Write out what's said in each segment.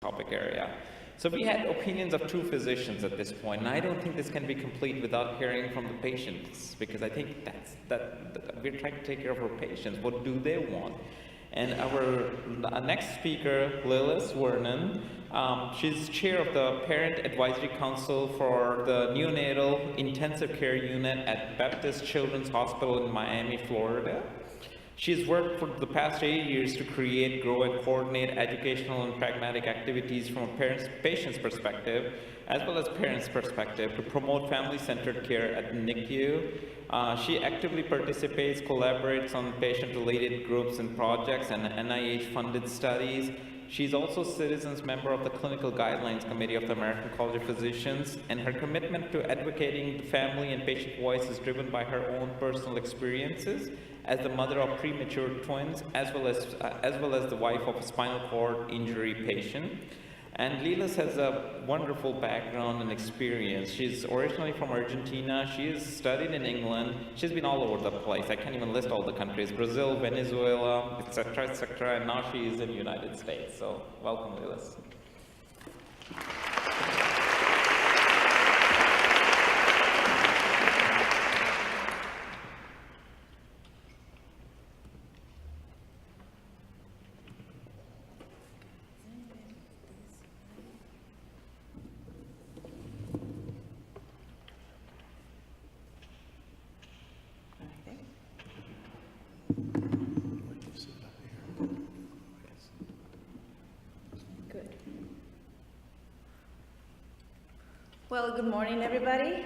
topic area. So we had opinions of two physicians at this point, and I don't think this can be complete without hearing from the patients, because I think that we're trying to take care of our patients. What do they want? And our next speaker, Lelis, Vernon, she's chair of the Parent Advisory Council for the Neonatal Intensive Care Unit at Baptist Children's Hospital in Miami, Florida. She's worked for the past 8 years to create, grow, and coordinate educational and pragmatic activities from a patient's perspective, as well as parents' perspective, to promote family-centered care at the NICU. She actively participates, collaborates on patient-related groups and projects and NIH-funded studies. She's also a citizens member of the Clinical Guidelines Committee of the American College of Physicians, and her commitment to advocating the family and patient voice is driven by her own personal experiences as the mother of premature twins, as well as the wife of a spinal cord injury patient. And Lelis has a wonderful background and experience. She's originally from Argentina. She has studied in England. She's been all over the place. I can't even list all the countries: Brazil, Venezuela, etc., etc. And now she is in the United States. So welcome, Lelis. Well, good morning, everybody.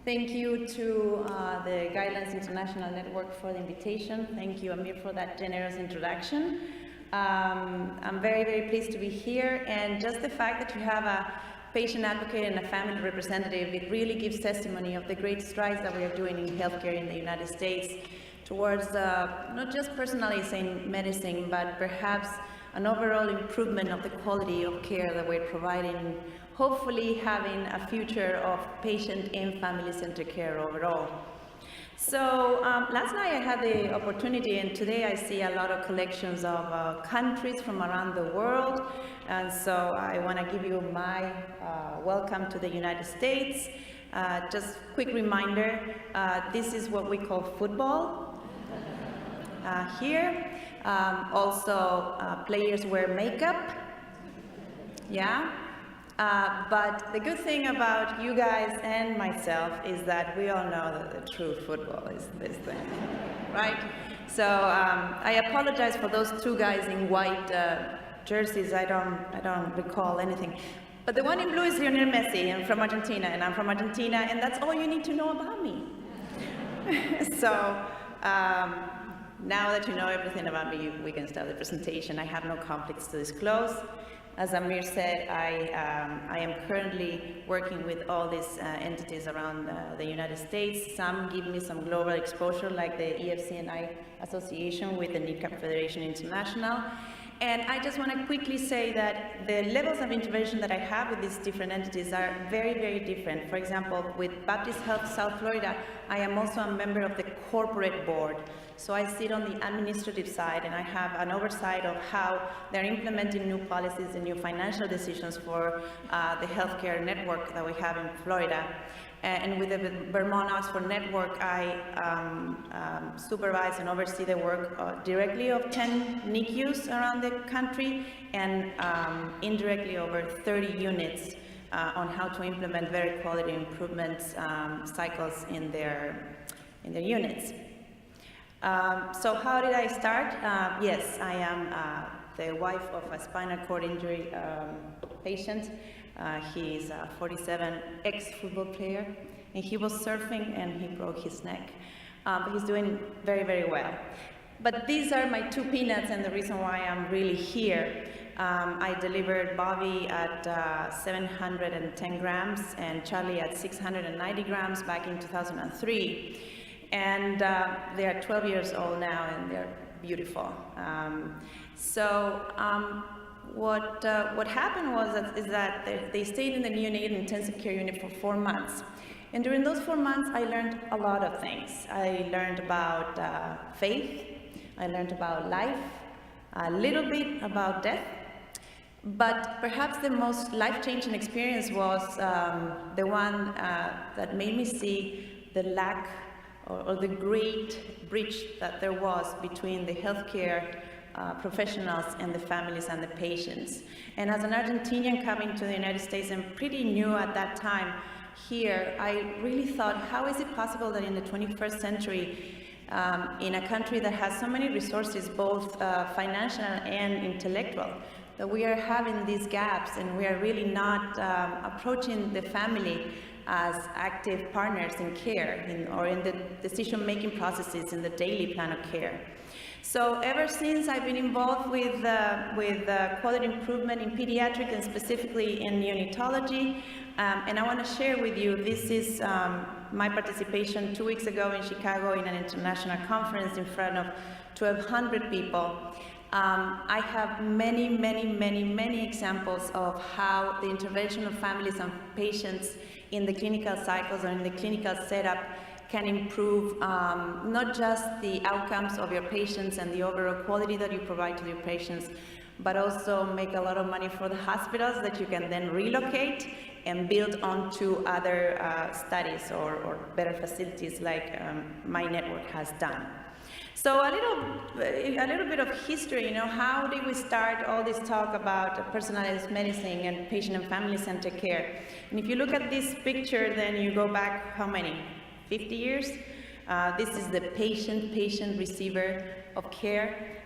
Thank you to the Guidelines International Network for the invitation. Thank you, Amir, for that generous introduction. I'm very, very pleased to be here, and just the fact that you have a patient advocate and a family representative, it really gives testimony of the great strides that we are doing in healthcare in the United States towards not just personalizing medicine, but perhaps an overall improvement of the quality of care that we're providing, hopefully having a future of patient and family-centered care overall. So last night I had the opportunity, and today I see a lot of collections of countries from around the world, and so I want to give you my welcome to the United States. Just quick reminder, this is what we call football here. Also, players wear makeup, yeah? But the good thing about you guys and myself is that we all know that the true football is this thing, right? So I apologize for those two guys in white jerseys. I don't recall anything. But the one in blue is Lionel Messi, and from Argentina, and I'm from Argentina, and that's all you need to know about me. So now that you know everything about me, we can start the presentation. I have no conflicts to disclose. As Amir said, I am currently working with all these entities around the United States. Some give me some global exposure, like the EFCNI Association with the NICAP Federation International. And I just want to quickly say that the levels of intervention that I have with these different entities are very, very different. For example, with Baptist Health South Florida, I am also a member of the corporate board. So I sit on the administrative side, and I have an oversight of how they're implementing new policies and new financial decisions for the healthcare network that we have in Florida. And with the Vermont Oxford Network, I supervise and oversee the work directly of 10 NICUs around the country, and indirectly over 30 units on how to implement very quality improvement cycles in their units. So how did I start? Yes, I am the wife of a spinal cord injury patient. He's a 47 ex-football player, and he was surfing and he broke his neck. But he's doing very, very well. But these are my two peanuts, and the reason why I'm really here. I delivered Bobby at 710 grams and Charlie at 690 grams back in 2003. And they are 12 years old now, and they're beautiful. What happened is that they stayed in the neonatal intensive care unit for 4 months. And during those 4 months, I learned a lot of things. I learned about faith, I learned about life, a little bit about death, But perhaps the most life-changing experience was the one that made me see the lack or the great bridge that there was between the healthcare professionals and the families and the patients. And as an Argentinian coming to the United States and pretty new at that time here, I really thought, how is it possible that in the 21st century, in a country that has so many resources, both financial and intellectual, that we are having these gaps and we are really not approaching the family as active partners in care or in the decision-making processes in the daily plan of care. So ever since I've been involved with quality improvement in pediatric and specifically in neonatology, and I want to share with you, this is my participation 2 weeks ago in Chicago in an international conference in front of 1,200 people. I have many examples of how the intervention of families and patients in the clinical cycles or in the clinical setup can improve not just the outcomes of your patients and the overall quality that you provide to your patients, but also make a lot of money for the hospitals that you can then relocate and build onto other studies or better facilities like my network has done. So a little bit of history, how did we start all this talk about personalized medicine and patient and family-centered care? And if you look at this picture, then you go back, how many? 50 years? This is the patient receiver of care.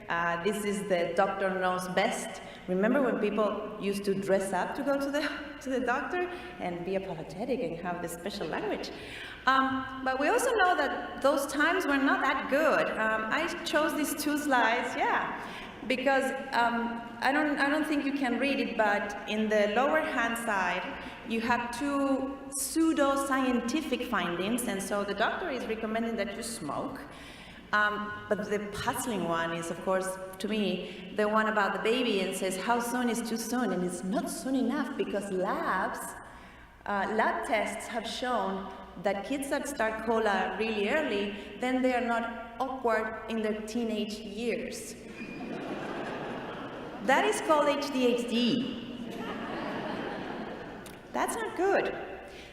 This is the doctor knows best. Remember when people used to dress up to go to the doctor and be apologetic and have this special language? But we also know that those times were not that good. I chose these two slides, because I don't think you can read it, but in the lower hand side, you have two pseudo-scientific findings, and so the doctor is recommending that you smoke. But the puzzling one is, of course, to me, the one about the baby and says, how soon is too soon? And it's not soon enough because lab tests have shown that kids that start cola really early, then they are not awkward in their teenage years. That is called ADHD. That's not good.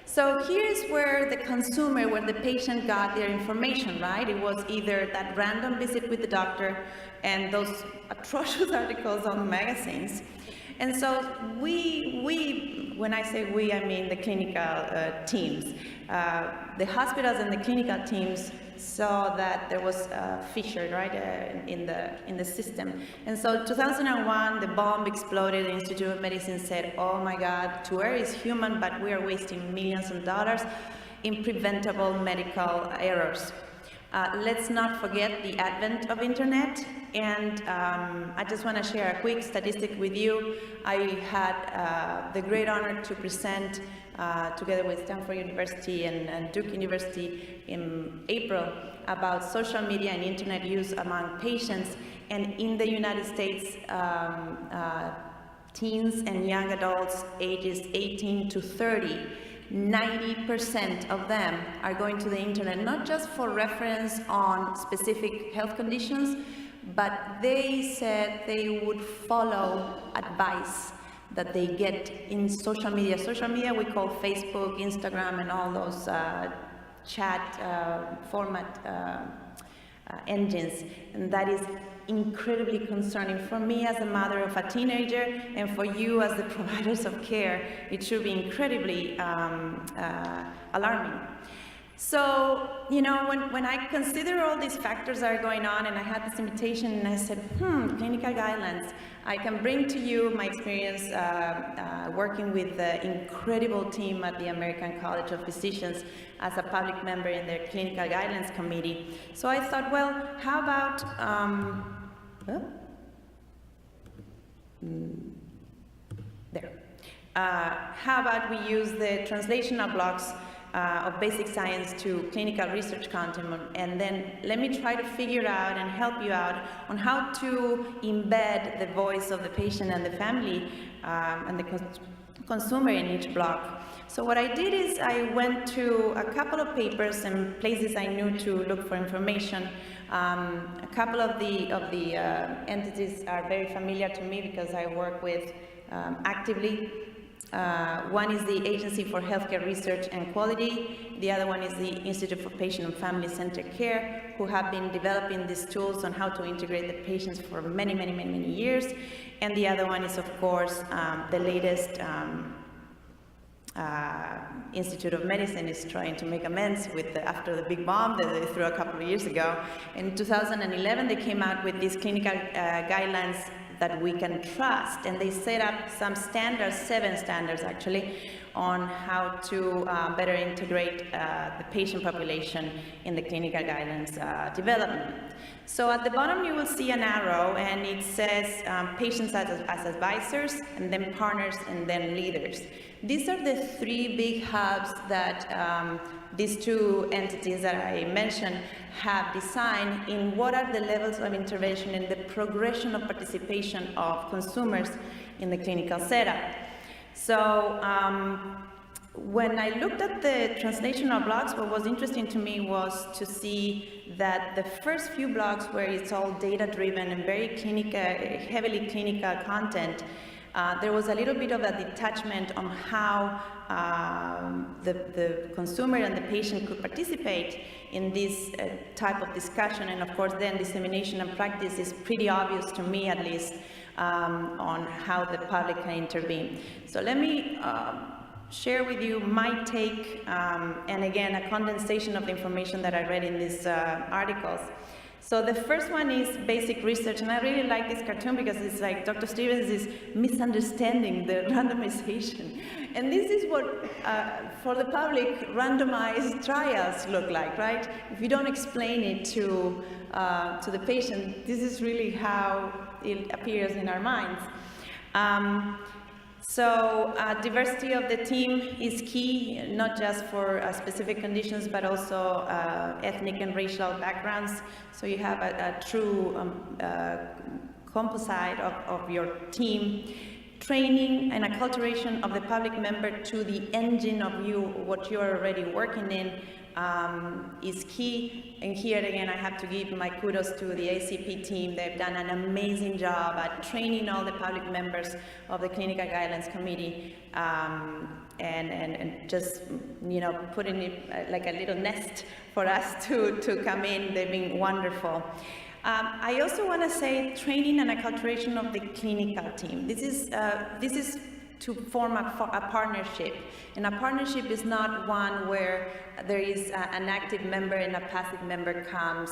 So here's where the consumer, where the patient got their information, right? It was either that random visit with the doctor and those atrocious articles on the magazines. And so when I say we, I mean the clinical teams. The hospitals and the clinical teams saw that there was a fissure, right, in the system. And so 2001, the bomb exploded. The Institute of Medicine said, oh my God, to err is human, but we are wasting millions of dollars in preventable medical errors. Let's not forget the advent of internet, and I just want to share a quick statistic with you. I had the great honor to present together with Stanford University and Duke University in April about social media and internet use among patients, and in the United States, teens and young adults ages 18 to 30, 90% of them are going to the internet, not just for reference on specific health conditions, but they said they would follow advice that they get in social media. Social media we call Facebook, Instagram, and all those chat format engines, and that is incredibly concerning for me as a mother of a teenager, and for you as the providers of care. It should be incredibly alarming. So, when I consider all these factors that are going on, and I had this invitation, and I said, clinical guidelines, I can bring to you my experience working with the incredible team at the American College of Physicians as a public member in their clinical guidelines committee. So I thought, well, how about, how about we use the translational blocks of basic science to clinical research content, and then let me try to figure out and help you out on how to embed the voice of the patient and the family and the consumer in each block. So what I did is I went to a couple of papers and places I knew to look for information. A couple of the entities are very familiar to me because I work with actively. One is the Agency for Healthcare Research and Quality. The other one is the Institute for Patient and Family Centered Care, who have been developing these tools on how to integrate the patients for many, many, many, many years. And the other one is, of course, the latest Institute of Medicine is trying to make amends with after the big bomb that they threw a couple of years ago. In 2011, they came out with these clinical guidelines that we can trust, and they set up some standards, 7 standards actually, on how to better integrate the patient population in the clinical guidelines development. So at the bottom you will see an arrow, and it says patients as advisors, and then partners, and then leaders. These are the 3 big hubs that these 2 entities that I mentioned have designed in what are the levels of intervention and the progression of participation of consumers in the clinical setup. So when I looked at the translational blocks, what was interesting to me was to see that the first few blocks, where it's all data-driven and very clinical, heavily clinical content, there was a little bit of a detachment on how the consumer and the patient could participate in this type of discussion. And of course, then dissemination and practice is pretty obvious to me, at least, on how the public can intervene. So let me share with you my take, and again, a condensation of the information that I read in these articles. So the first one is basic research, and I really like this cartoon because it's like Dr. Stevens is misunderstanding the randomization. And this is what, for the public, randomized trials look like, right? If you don't explain it to the patient, this is really how it appears in our minds. So diversity of the team is key, not just for specific conditions, but also ethnic and racial backgrounds. So you have a true composite of your team. Training and acculturation of the public member to the engine of what you're already working in is key. And here again, I have to give my kudos to the ACP team. They've done an amazing job at training all the public members of the Clinical Guidelines Committee, and just, you know, putting it like a little nest for us to come in. They've been wonderful. I also want to say training and acculturation of the clinical team. This is to form a partnership. And a partnership is not one where there is an active member and a passive member comes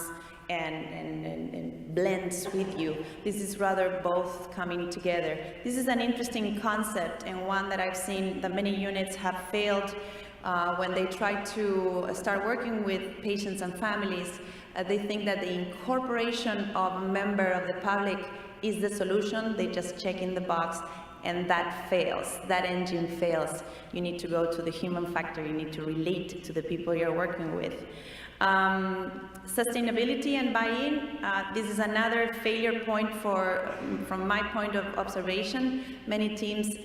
and blends with you. This is rather both coming together. This is an interesting concept, and one that I've seen that many units have failed when they try to start working with patients and families. They think that the incorporation of a member of the public is the solution. They just check in the box, and that fails. That engine fails. You need to go to the human factor. You need to relate to the people you're working with. Sustainability and buy-in, this is another failure point from my point of observation. Many teams,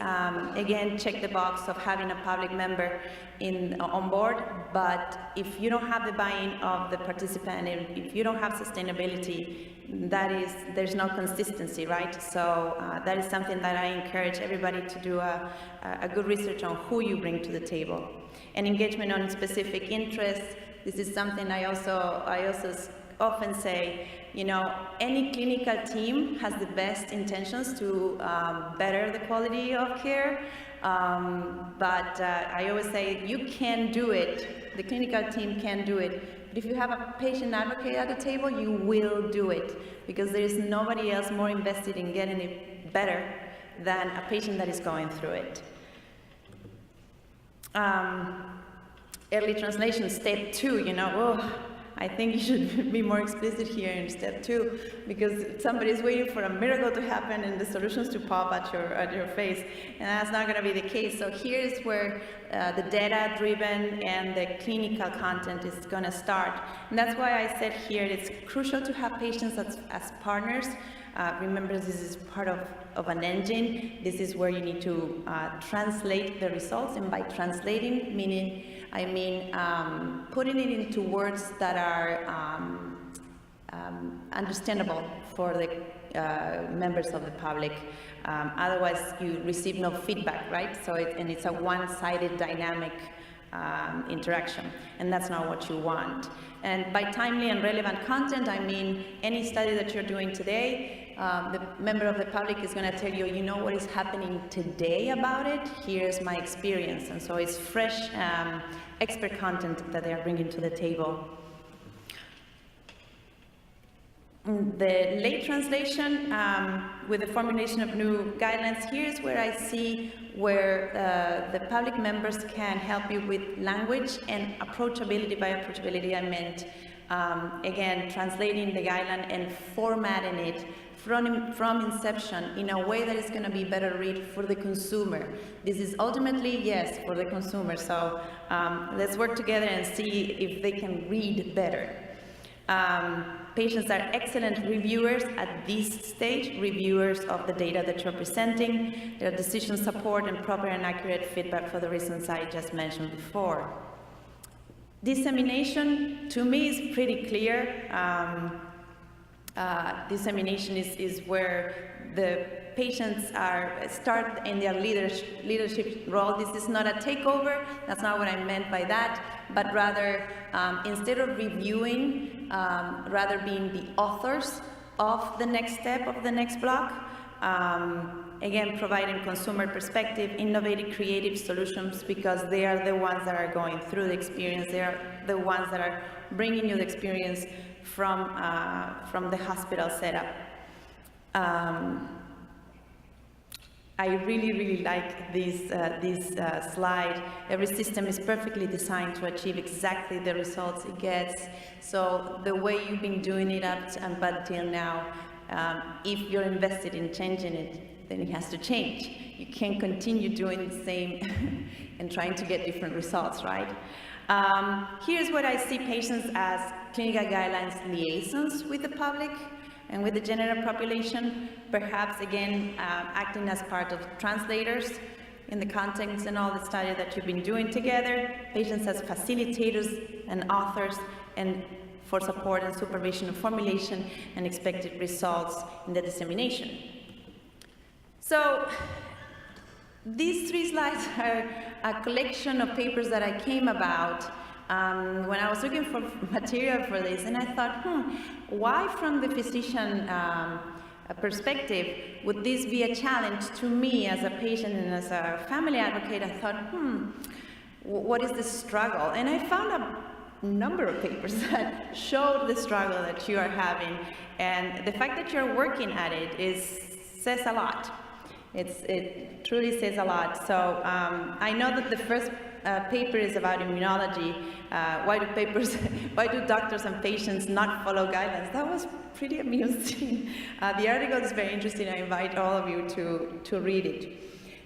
again, check the box of having a public member on board, but if you don't have the buy-in of the participant, if you don't have sustainability, there's no consistency, right? So that is something that I encourage everybody to do a good research on who you bring to the table. And engagement on specific interests. This is something I also often say, you know, any clinical team has the best intentions to better the quality of care, but I always say you can do it, the clinical team can do it, but if you have a patient advocate at the table, you will do it, because there is nobody else more invested in getting it better than a patient that is going through it. Early translation, step 2, you know, I think you should be more explicit here in step 2, because somebody's waiting for a miracle to happen and the solutions to pop at your face, and that's not going to be the case. So here is where the data-driven and the clinical content is going to start. And that's why I said here it's crucial to have patients as partners. Remember, this is part of an engine. This is where you need to translate the results, and by translating, I mean putting it into words that are understandable for the members of the public. Otherwise, you receive no feedback, right? So and it's a one-sided dynamic interaction, and that's not what you want. And by timely and relevant content, I mean any study that you're doing today, the member of the public is going to tell you, you know what is happening today about it? Here's my experience. And so it's fresh expert content that they are bringing to the table. The late translation with the formulation of new guidelines, here's where I see where the public members can help you with language and approachability. By approachability, I meant, again, translating the guideline and formatting it from inception in a way that is going to be better read for the consumer. This is ultimately, yes, for the consumer. So let's work together and see if they can read better. Patients are excellent reviewers at this stage, reviewers of the data that you're presenting, their decision support and proper and accurate feedback for the reasons I just mentioned before. Dissemination, to me, is pretty clear. Dissemination is where the patients start in their leadership role. This is not a takeover. That's not what I meant by that. But rather, instead of reviewing, rather being the authors of the next step of the next block. Again, providing consumer perspective, innovative, creative solutions, because they are the ones that are going through the experience. They are the ones that are bringing you the experience from the hospital setup. I really like this slide. Every system is perfectly designed to achieve exactly the results it gets. So the way you've been doing it up until now, if you're invested in changing it, then it has to change. You can't continue doing the same and trying to get different results, right? Here's what I see patients as clinical guidelines liaisons with the public and with the general population, perhaps again acting as part of translators in the context and all the study that you've been doing together, patients as facilitators and authors, and for support and supervision of formulation and expected results in the dissemination. So these 3 slides are a collection of papers that I came about when I was looking for material for this, and I thought, why from the physician perspective would this be a challenge to me as a patient and as a family advocate? I thought, what is the struggle? And I found a number of papers that showed the struggle that you are having, and the fact that you're working at it says a lot. It truly says a lot. So I know that the first paper is about immunology. Why do doctors and patients not follow guidelines? That was pretty amusing. The article is very interesting. I invite all of you to read it.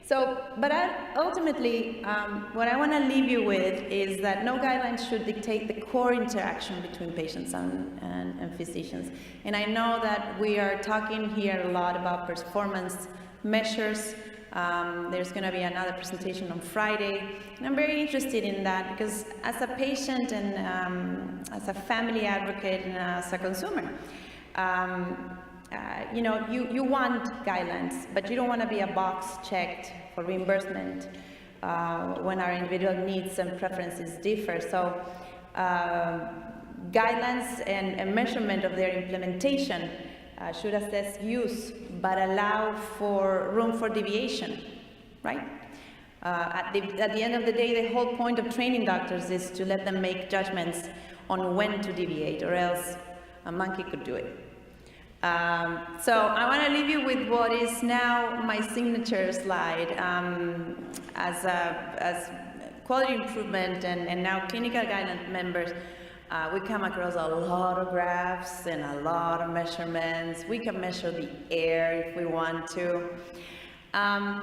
So, but ultimately, what I want to leave you with is that no guidelines should dictate the core interaction between patients and physicians. And I know that we are talking here a lot about performance measures. There's going to be another presentation on Friday, and I'm very interested in that because as a patient and as a family advocate and as a consumer, you know, you want guidelines, but you don't want to be a box checked for reimbursement when our individual needs and preferences differ. So guidelines and measurement of their implementation should assess use, but allow for room for deviation, right? At the end of the day, the whole point of training doctors is to let them make judgments on when to deviate, or else a monkey could do it. So I want to leave you with what is now my signature slide as quality improvement and now clinical guideline members. We come across a lot of graphs and a lot of measurements. We can measure the air if we want to.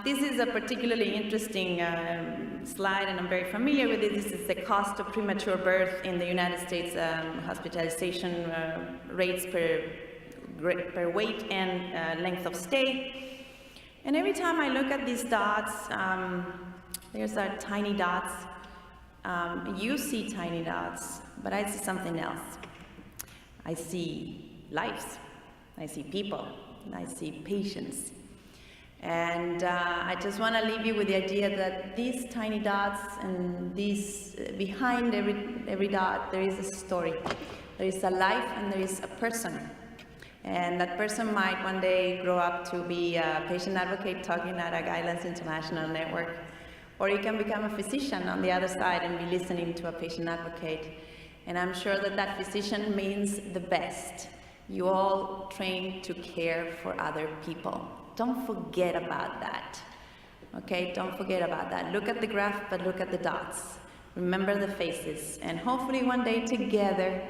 This is a particularly interesting slide, and I'm very familiar with it. This is the cost of premature birth in the United States, hospitalization rates per weight and length of stay. And every time I look at these dots, there's our tiny dots. You see tiny dots, but I see something else. I see lives. I see people. and I see patients. And I just want to leave you with the idea that these tiny dots and these, behind every dot, there is a story. There is a life and there is a person. And that person might one day grow up to be a patient advocate talking at a Guidelines International network. Or you can become a physician on the other side and be listening to a patient advocate. And I'm sure that that physician means the best. You all train to care for other people. Don't forget about that. Okay, don't forget about that. Look at the graph, but look at the dots. Remember the faces. And hopefully one day together,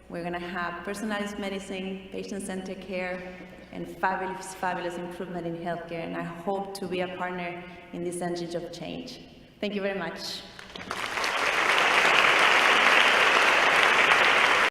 we're gonna have personalized medicine, patient-centered care, and fabulous, fabulous improvement in healthcare. And I hope to be a partner in this engine of change. Thank you very much.